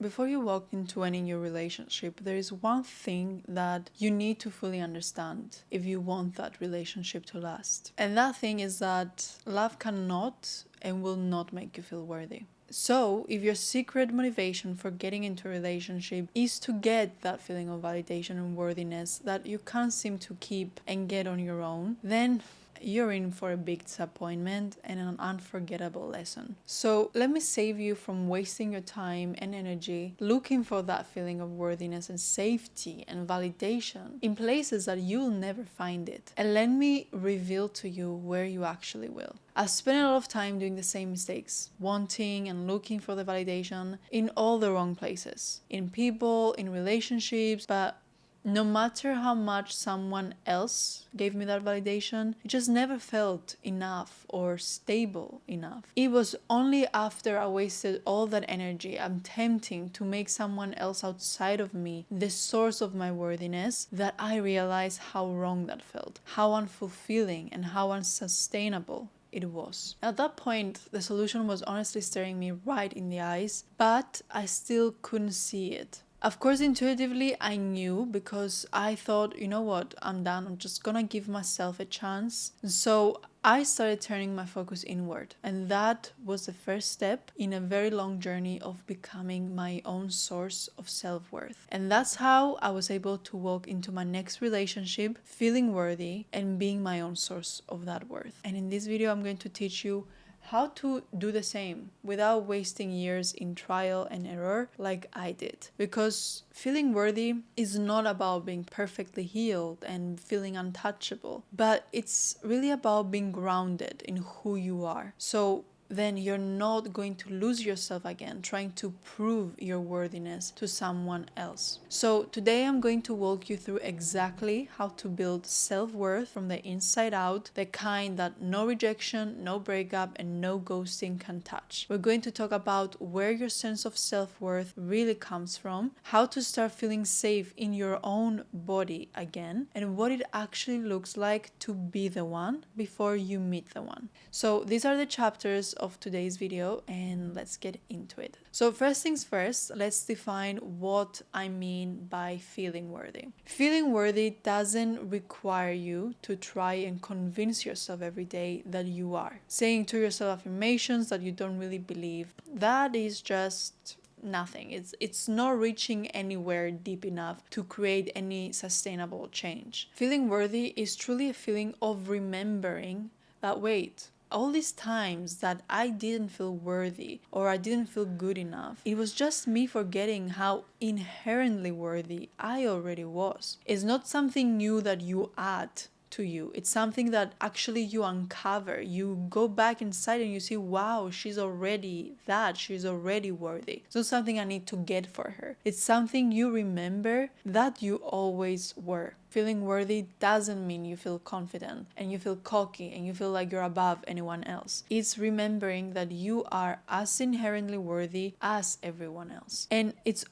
Before you walk into any new relationship, there is one thing that you need to fully understand if you want that relationship to last. And that thing is that love cannot and will not make you feel worthy. So, if your secret motivation for getting into a relationship is to get that feeling of validation and worthiness that you can't seem to keep and get on your own, then you're in for a big disappointment and an unforgettable lesson. So let me save you from wasting your time and energy looking for that feeling of worthiness and safety and validation in places that you'll never find it. And let me reveal to you where you actually will. I've spent a lot of time doing the same mistakes, wanting and looking for the validation in all the wrong places, in people, in relationships, but no matter how much someone else gave me that validation, it just never felt enough or stable enough. It was only after I wasted all that energy attempting to make someone else outside of me the source of my worthiness that I realized how wrong that felt, how unfulfilling and how unsustainable it was. At that point, the solution was honestly staring me right in the eyes, but I still couldn't see it. Of course, intuitively, I knew because I thought, you know what, I'm done. I'm just gonna give myself a chance. So I started turning my focus inward. And that was the first step in a very long journey of becoming my own source of self-worth. And that's how I was able to walk into my next relationship feeling worthy and being my own source of that worth. And in this video, I'm going to teach you how to do the same without wasting years in trial and error like I did. Because feeling worthy is not about being perfectly healed and feeling untouchable, but it's really about being grounded in who you are. So then you're not going to lose yourself again trying to prove your worthiness to someone else. So today I'm going to walk you through exactly how to build self-worth from the inside out, the kind that no rejection, no breakup, and no ghosting can touch. We're going to talk about where your sense of self-worth really comes from, how to start feeling safe in your own body again, and what it actually looks like to be the one before you meet the one. So these are the chapters of today's video, and let's get into it. So first things first, let's define what I mean by feeling worthy. Feeling worthy doesn't require you to try and convince yourself every day that you are. Saying to yourself affirmations that you don't really believe, that is just nothing. It's not reaching anywhere deep enough to create any sustainable change. Feeling worthy is truly a feeling of remembering that, wait, all these times that I didn't feel worthy or I didn't feel good enough, it was just me forgetting how inherently worthy I already was. It's not something new that you add to you. It's something that actually you uncover. You go back inside and you see, wow, she's already worthy. It's not something I need to get for her. It's something you remember that you always were. Feeling worthy doesn't mean you feel confident and you feel cocky and you feel like you're above anyone else. It's remembering that you are as inherently worthy as everyone else. And it's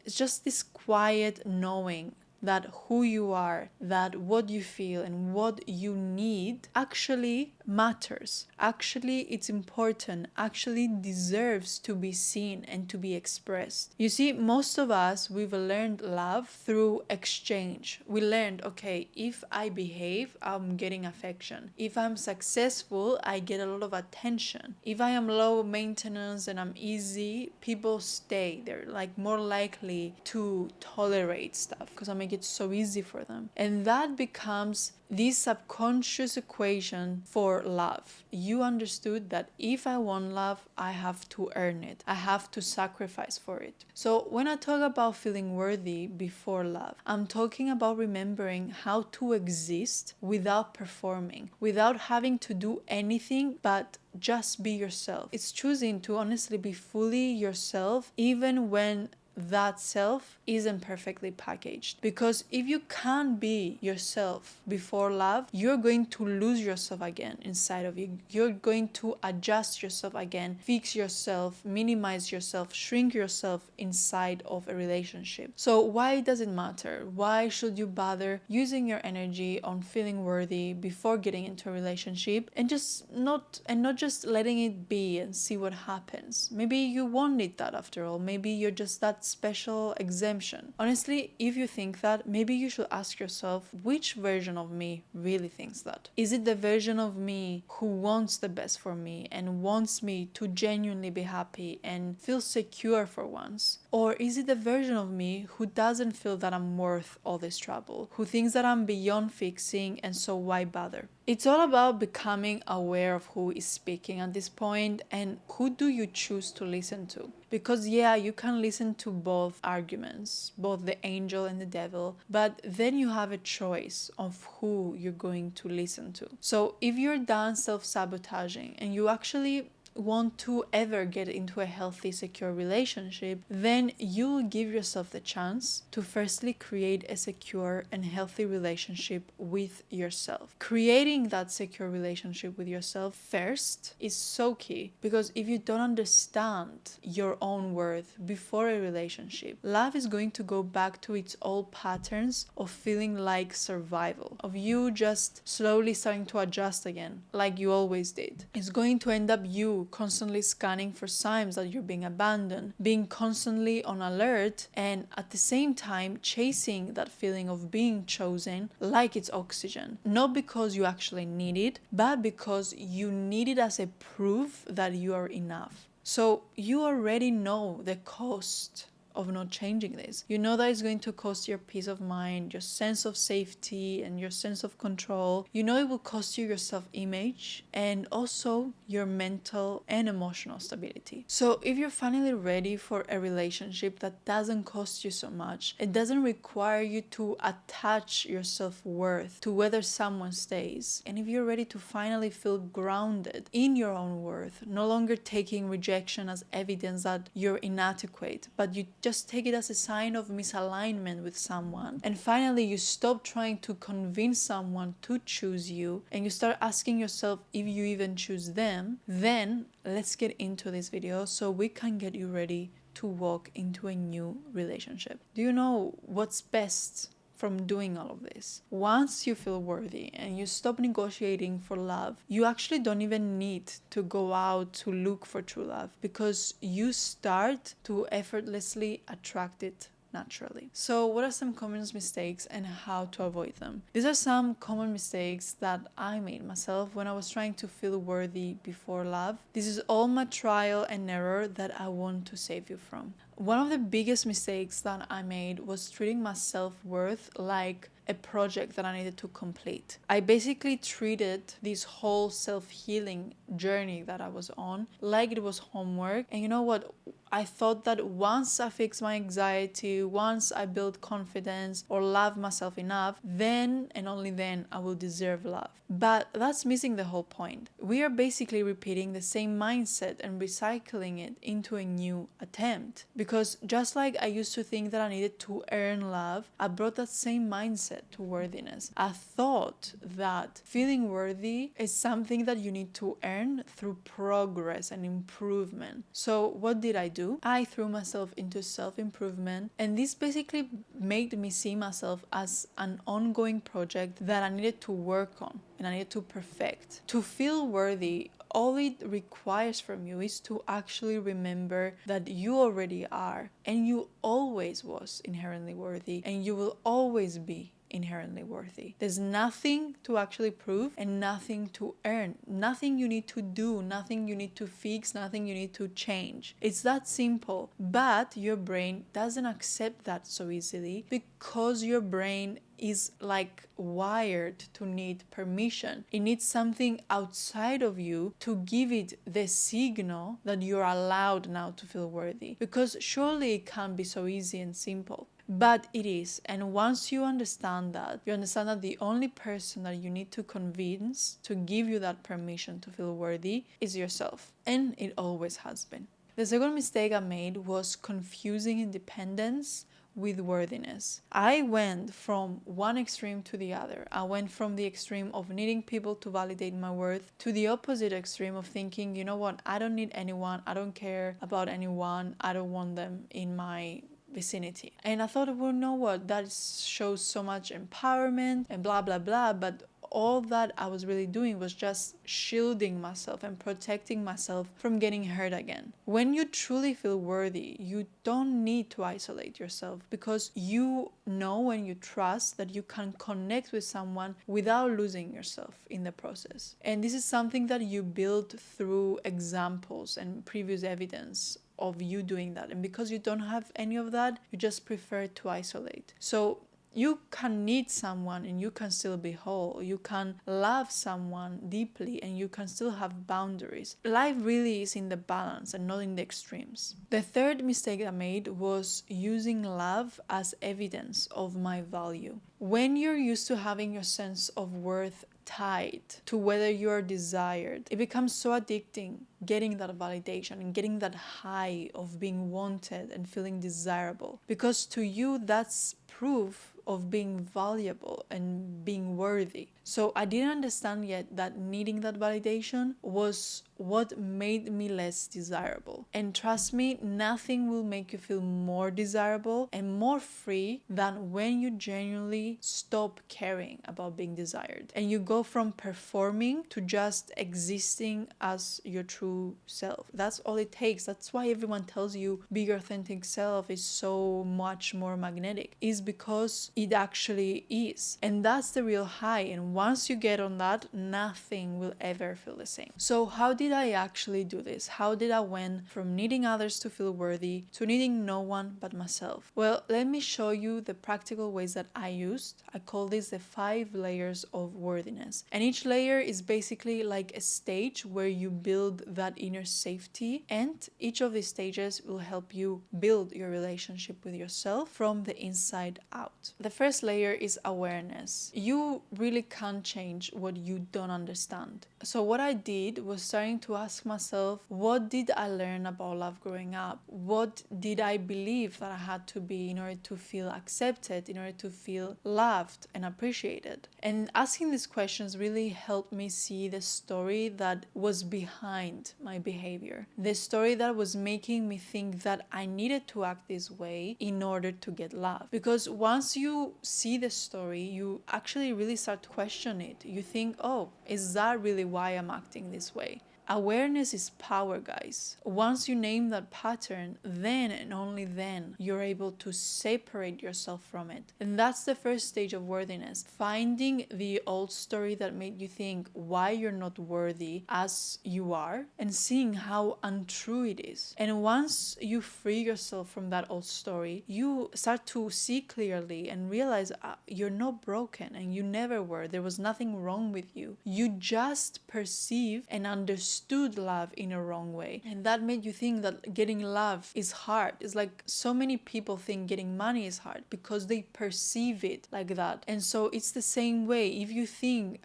just this quiet knowing that who you are, that what you feel and what you need actually matters. Actually, it's important, actually deserves to be seen and to be expressed. You see, most of us, we've learned love through exchange. We learned, okay, if I behave, I'm getting affection. If I'm successful, I get a lot of attention. If I am low maintenance and I'm easy, people stay. They're like more likely to tolerate stuff because I make it so easy for them. And that becomes this subconscious equation for love. You understood that if I want love, I have to earn it. I have to sacrifice for it. So when I talk about feeling worthy before love, I'm talking about remembering how to exist without performing, without having to do anything but just be yourself. It's choosing to honestly be fully yourself even when that self isn't perfectly packaged. Because if you can't be yourself before love, you're going to lose yourself again inside of you. You're going to adjust yourself again, fix yourself, minimize yourself, shrink yourself inside of a relationship. So why does it matter? Why should you bother using your energy on feeling worthy before getting into a relationship and not just letting it be and see what happens? Maybe you won't need that after all. Maybe you're just that special exemption. Honestly, if you think that, maybe you should ask yourself, which version of me really thinks that? Is it the version of me who wants the best for me and wants me to genuinely be happy and feel secure for once? Or is it the version of me who doesn't feel that I'm worth all this trouble, who thinks that I'm beyond fixing and so why bother? It's all about becoming aware of who is speaking at this point and who do you choose to listen to. Because yeah, you can listen to both arguments, both the angel and the devil, but then you have a choice of who you're going to listen to. So if you're done self-sabotaging and you actually want to ever get into a healthy, secure relationship, then you will give yourself the chance to firstly create a secure and healthy relationship with yourself. Creating that secure relationship with yourself first is so key, because if you don't understand your own worth before a relationship, love is going to go back to its old patterns of feeling like survival, of you just slowly starting to adjust again like you always did. It's going to end up you constantly scanning for signs that you're being abandoned, being constantly on alert, and at the same time chasing that feeling of being chosen like it's oxygen. Not because you actually need it, but because you need it as a proof that you are enough. So you already know the cost of not changing this. You know that it's going to cost your peace of mind, your sense of safety, and your sense of control. You know it will cost you your self-image and also your mental and emotional stability. So if you're finally ready for a relationship that doesn't cost you so much, it doesn't require you to attach your self-worth to whether someone stays, and if you're ready to finally feel grounded in your own worth, no longer taking rejection as evidence that you're inadequate, but you just take it as a sign of misalignment with someone. And finally, you stop trying to convince someone to choose you and you start asking yourself if you even choose them. Then let's get into this video so we can get you ready to walk into a new relationship. Do you know what's best from doing all of this? Once you feel worthy and you stop negotiating for love, you actually don't even need to go out to look for true love, because you start to effortlessly attract it naturally. So what are some common mistakes and how to avoid them? These are some common mistakes that I made myself when I was trying to feel worthy before love. This is all my trial and error that I want to save you from. One of the biggest mistakes that I made was treating my self-worth like a project that I needed to complete. I basically treated this whole self-healing journey that I was on like it was homework. And you know what? I thought that once I fix my anxiety, once I build confidence or love myself enough, then and only then I will deserve love. But that's missing the whole point. We are basically repeating the same mindset and recycling it into a new attempt. Because just like I used to think that I needed to earn love, I brought that same mindset to worthiness. I thought that feeling worthy is something that you need to earn through progress and improvement. So what did I do? I threw myself into self-improvement, and this basically made me see myself as an ongoing project that I needed to work on and I needed to perfect. To feel worthy, all it requires from you is to actually remember that you already are, and you always was inherently worthy, and you will always be inherently worthy. There's nothing to actually prove and nothing to earn, nothing you need to do, nothing you need to fix, nothing you need to change. It's that simple. But your brain doesn't accept that so easily, because your brain is like wired to need permission. It needs something outside of you to give it the signal that you're allowed now to feel worthy. Because surely it can't be so easy and simple. But it is. And once you understand that, you understand that the only person that you need to convince to give you that permission to feel worthy is yourself. And it always has been. The second mistake I made was confusing independence with worthiness. I went from one extreme to the other. I went from the extreme of needing people to validate my worth to the opposite extreme of thinking, you know what, I don't need anyone, I don't care about anyone, I don't want them in my vicinity. And I thought, well, know what, that shows so much empowerment and blah blah blah, but all that I was really doing was just shielding myself and protecting myself from getting hurt again. When you truly feel worthy, you don't need to isolate yourself, because you know and you trust that you can connect with someone without losing yourself in the process. And this is something that you build through examples and previous evidence of you doing that. And because you don't have any of that, you just prefer to isolate. So you can need someone and you can still be whole. You can love someone deeply and you can still have boundaries. Life really is in the balance and not in the extremes. The third mistake I made was using love as evidence of my value. When you're used to having your sense of worth tied to whether you are desired, it becomes so addicting getting that validation and getting that high of being wanted and feeling desirable, because to you that's proof of being valuable and being worthy. So I didn't understand yet that needing that validation was what made me less desirable. And trust me, nothing will make you feel more desirable and more free than when you genuinely stop caring about being desired and you go from performing to just existing as your true self. That's all it takes. That's why everyone tells you be your authentic self is so much more magnetic, is because it actually is. And that's the real high. And once you get on that, nothing will ever feel the same. So how did I actually do this? How did I went from needing others to feel worthy to needing no one but myself? Well, let me show you the practical ways that I used. I call this the 5 layers of worthiness. And each layer is basically like a stage where you build that inner safety, and each of these stages will help you build your relationship with yourself from the inside out. The first layer is awareness. You really can't change what you don't understand. So what I did was starting to ask myself, what did I learn about love growing up? What did I believe that I had to be in order to feel accepted, in order to feel loved and appreciated? And asking these questions really helped me see the story that was behind my behavior. The story that was making me think that I needed to act this way in order to get love. Because once you see the story, you actually really start to question it. You think, oh, is that really why I'm acting this way? Awareness is power, guys. Once you name that pattern, then and only then you're able to separate yourself from it. And that's the first stage of worthiness. Finding the old story that made you think why you're not worthy as you are, and seeing how untrue it is. And once you free yourself from that old story, you start to see clearly and realize you're not broken and you never were. There was nothing wrong with you. You just perceive and understood love in a wrong way, and that made you think that getting love is hard. It's like so many people think getting money is hard because they perceive it like that. And so it's the same way. If you think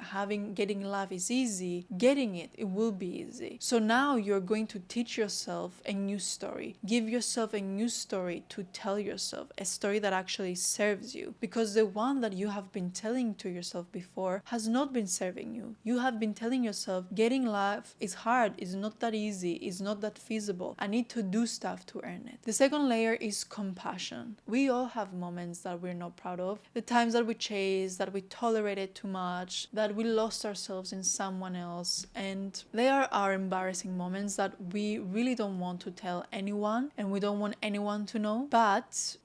getting love is easy, getting it will be easy. So now you're going to teach yourself a new story. Give yourself a new story to tell yourself, a story that actually serves you, because the one that you have been telling to yourself before has not been serving you. You have been telling yourself getting love is hard, it's not that easy, it's not that feasible, I need to do stuff to earn it. The second layer is compassion. We all have moments that we're not proud of, the times that we chased, that we tolerated too much, that we lost ourselves in someone else, and they are our embarrassing moments that we really don't want to tell anyone and we don't want anyone to know. But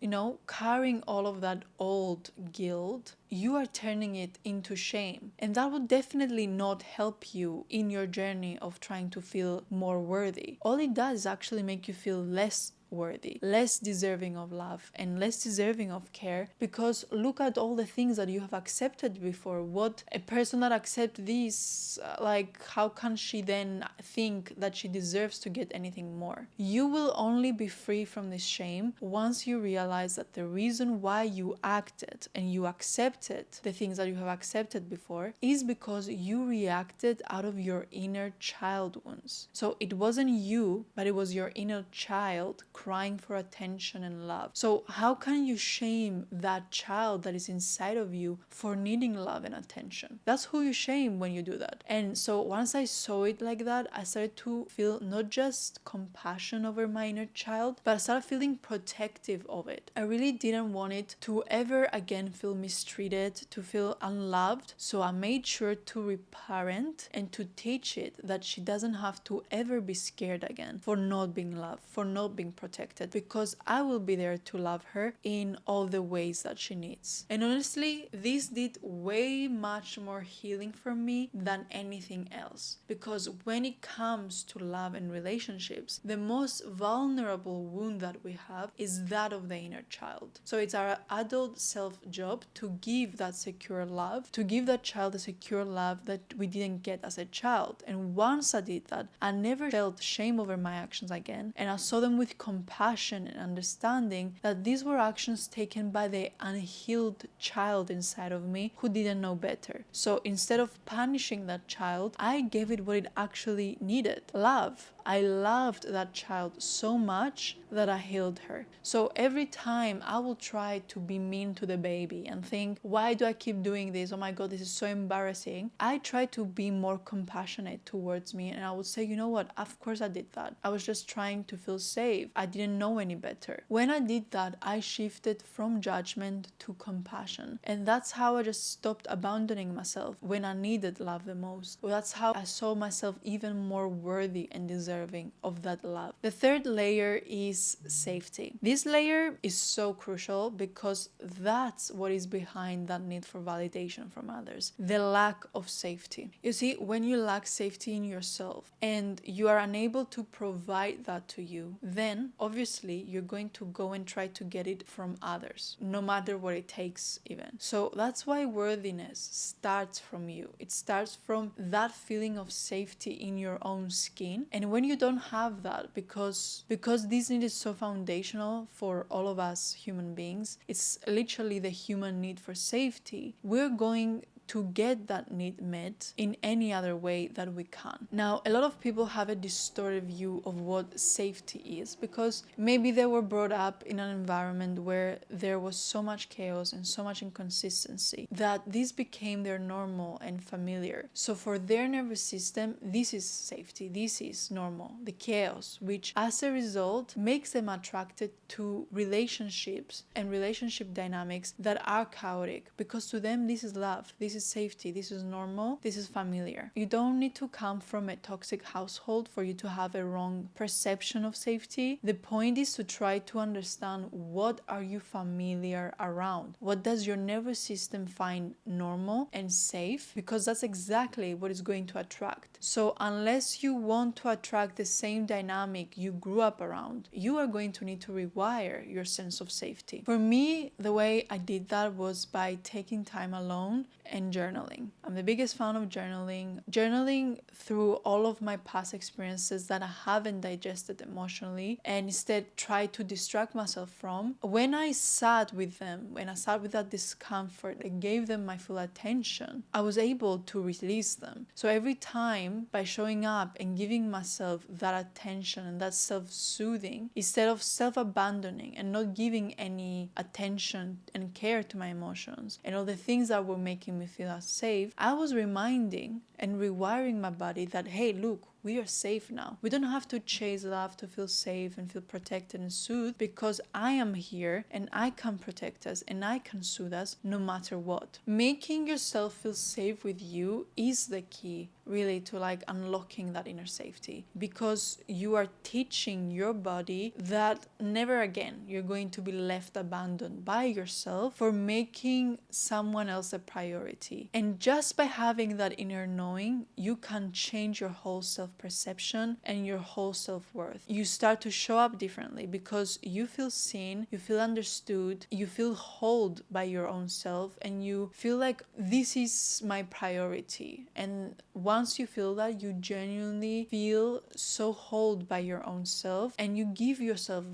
carrying all of that old guilt, you are turning it into shame, and that will definitely not help you in your journey of trying to feel more worthy. All it does is actually make you feel less worthy, less deserving of love, and less deserving of care, because look at all the things that you have accepted before. What a person that accepts this, like, how can she then think that she deserves to get anything more? You will only be free from this shame once you realize that the reason why you acted and you accepted the things that you have accepted before is because you reacted out of your inner child wounds. So it wasn't you, but it was your inner child crying for attention and love. So how can you shame that child that is inside of you for needing love and attention? That's who you shame when you do that. And so once I saw it like that, I started to feel not just compassion over my inner child, but I started feeling protective of it. I really didn't want it to ever again feel mistreated, to feel unloved. So I made sure to reparent and to teach it that she doesn't have to ever be scared again for not being loved, for not being protected, because I will be there to love her in all the ways that she needs. And honestly, this did way much more healing for me than anything else, because when it comes to love and relationships, the most vulnerable wound that we have is that of the inner child. So it's our adult self job to give that secure love, to give that child a secure love that we didn't get as a child. And once I did that, I never felt shame over my actions again, and I saw them with compassion and understanding that these were actions taken by the unhealed child inside of me who didn't know better. So instead of punishing that child, I gave it what it actually needed: love. I loved that child so much that I healed her. So every time I will try to be mean to the baby and think, why do I keep doing this? Oh my God, this is so embarrassing. I try to be more compassionate towards me, and I would say, you know what? Of course I did that. I was just trying to feel safe. I didn't know any better. When I did that, I shifted from judgment to compassion. And that's how I just stopped abandoning myself when I needed love the most. That's how I saw myself even more worthy and deserving of that love. The third layer is safety. This layer is so crucial because that's what is behind that need for validation from others. The lack of safety. You see, when you lack safety in yourself and you are unable to provide that to you, then obviously you're going to go and try to get it from others, no matter what it takes even. So that's why worthiness starts from you. It starts from that feeling of safety in your own skin. And when you don't have that, because this need is so foundational for all of us human beings, it's literally the human need for safety, we're going to get that need met in any other way that we can. Now, a lot of people have a distorted view of what safety is because maybe they were brought up in an environment where there was so much chaos and so much inconsistency that this became their normal and familiar. So for their nervous system, this is safety, this is normal, the chaos, which as a result makes them attracted to relationships and relationship dynamics that are chaotic, because to them this is love, this is safety, this is normal, this is familiar. You don't need to come from a toxic household for you to have a wrong perception of safety. The point is to try to understand, what are you familiar around? What does your nervous system find normal and safe? Because that's exactly what is going to attract. So unless you want to attract the same dynamic you grew up around, you are going to need to rewire your sense of safety. For me, the way I did that was by taking time alone and journaling. I'm the biggest fan of journaling through all of my past experiences that I haven't digested emotionally and instead try to distract myself from. When I sat with them, when I sat with that discomfort and gave them my full attention, I was able to release them. So every time, by showing up and giving myself that attention and that self-soothing, instead of self-abandoning and not giving any attention and care to my emotions and all the things that were making me feel unsafe, I was reminding and rewiring my body that, hey, look, we are safe now. We don't have to chase love to feel safe and feel protected and soothed, because I am here and I can protect us and I can soothe us no matter what. Making yourself feel safe with you is the key. really to like unlocking that inner safety, because you are teaching your body that never again you're going to be left abandoned by yourself for making someone else a priority. And just by having that inner knowing, you can change your whole self-perception and your whole self-worth. You start to show up differently because you feel seen, you feel understood, you feel held by your own self, and you feel like this is my priority. And once you feel that, you genuinely feel so held by your own self, and you give yourself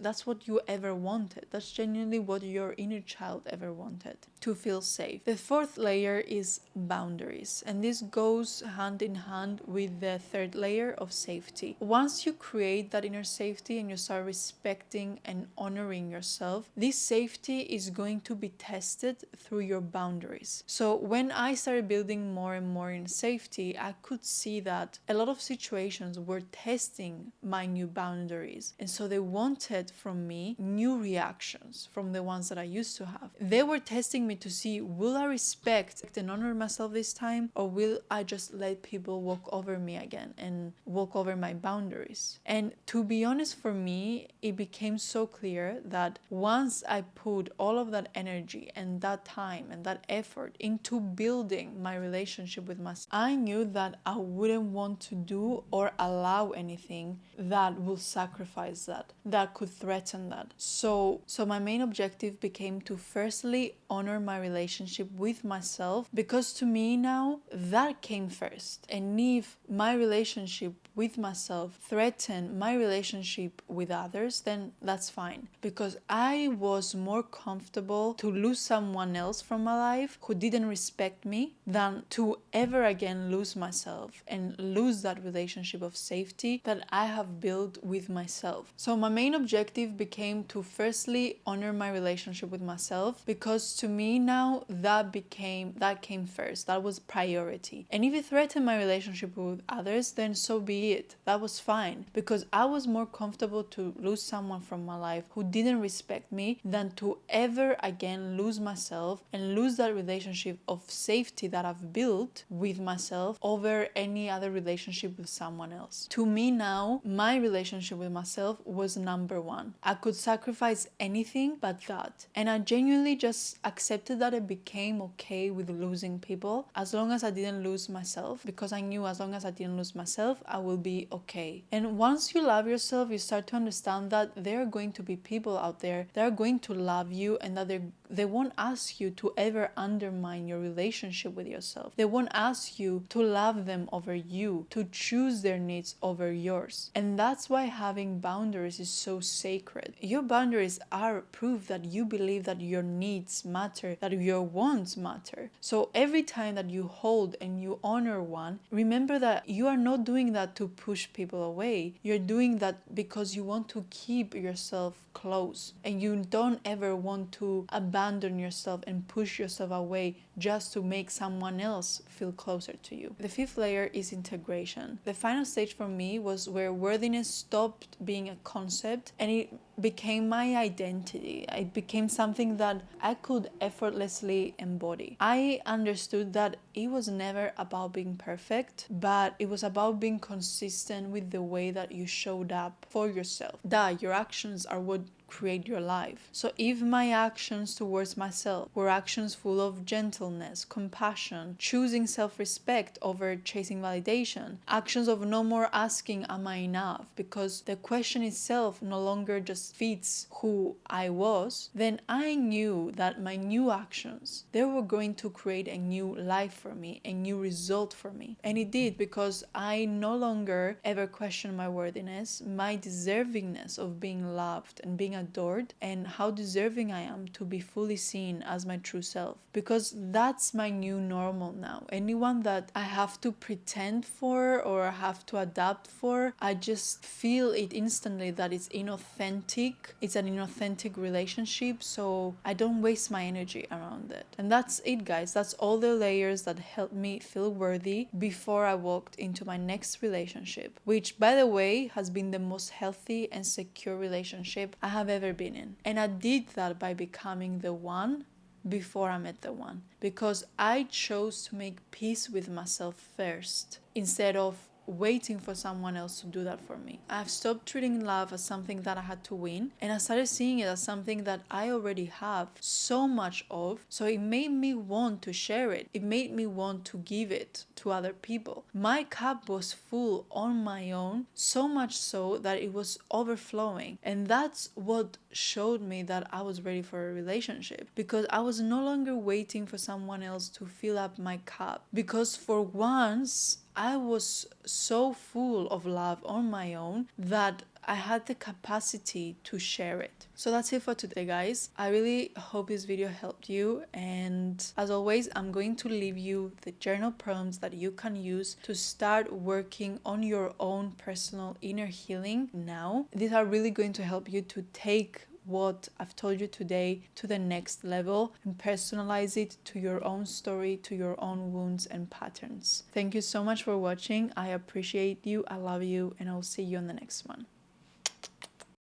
that's what you ever wanted. That's genuinely what your inner child ever wanted, to feel safe. The fourth layer is boundaries, and this goes hand in hand with the third layer of safety. Once you create that inner safety and you start respecting and honoring yourself, this safety is going to be tested through your boundaries. So when I started building more and more in safety, I could see that a lot of situations were testing my new boundaries, and so they wanted from me new reactions from the ones that I used to have. They were testing me to see, will I respect and honor myself this time, or will I just let people walk over me again and walk over my boundaries? And to be honest, for me, it became so clear that once I put all of that energy and that time and that effort into building my relationship with myself, I knew that I wouldn't want to do or allow anything that will sacrifice that could threaten that. So my main objective became to firstly honor my relationship with myself, because to me now that came first. And if my relationship with myself threatened my relationship with others, then that's fine, because I was more comfortable to lose someone else from my life who didn't respect me than to ever again lose myself and lose that relationship of safety that I have built with myself. So my main objective became to firstly honor my relationship with myself, because to me now that came first. That was priority. And if it threatened my relationship with others, then so be it. That was fine, because I was more comfortable to lose someone from my life who didn't respect me than to ever again lose myself and lose that relationship of safety that I've built with myself over any other relationship with someone else. To me now, my relationship with myself was number one. I could sacrifice anything but that. And I genuinely just accepted that it became okay with losing people as long as I didn't lose myself, because I knew as long as I didn't lose myself, I will be okay. And once you love yourself, you start to understand that there are going to be people out there that are going to love you, and that they won't ask you to ever undermine your relationship with yourself. They won't ask you to love them over you, to choose their needs over yours. And that's why having boundaries is so sacred. Your boundaries are proof that you believe that your needs matter, that your wants matter. So every time that you hold and you honor one, remember that you are not doing that to push people away. You're doing that because you want to keep yourself close, and you don't ever want to abandon yourself and push yourself away just to make someone else feel closer to you. The fifth layer is integration. The final stage for me was where worthiness stopped being a concept and it became my identity. It became something that I could effortlessly embody. I understood that it was never about being perfect, but it was about being consistent with the way that you showed up for yourself. That your actions are what create your life. So if my actions towards myself were actions full of gentleness, compassion, choosing self-respect over chasing validation, actions of no more asking am I enough, because the question itself no longer just fits who I was, then I knew that my new actions, they were going to create a new life for me, a new result for me. And it did, because I no longer ever questioned my worthiness, my deservingness of being loved and being adored, and how deserving I am to be fully seen as my true self, because that's my new normal now. Anyone that I have to pretend for or have to adapt for, I just feel it instantly that it's inauthentic. It's an inauthentic relationship, so I don't waste my energy around it. And that's it, guys. That's all the layers that helped me feel worthy before I walked into my next relationship, which, by the way, has been the most healthy and secure relationship I have ever been in. And I did that by becoming the one before I met the one, because I chose to make peace with myself first instead of waiting for someone else to do that for me. I've stopped treating love as something that I had to win, and I started seeing it as something that I already have so much of. So it made me want to share it. It made me want to give it to other people. My cup was full on my own, so much so that it was overflowing. And that's what showed me that I was ready for a relationship, because I was no longer waiting for someone else to fill up my cup. Because for once, I was so full of love on my own that I had the capacity to share it. So that's it for today, guys. I really hope this video helped you, and as always, I'm going to leave you the journal prompts that you can use to start working on your own personal inner healing now. These are really going to help you to take what I've told you today to the next level and personalize it to your own story, to your own wounds and patterns. Thank you so much for watching. I appreciate you, I love you, and I'll see you on the next one.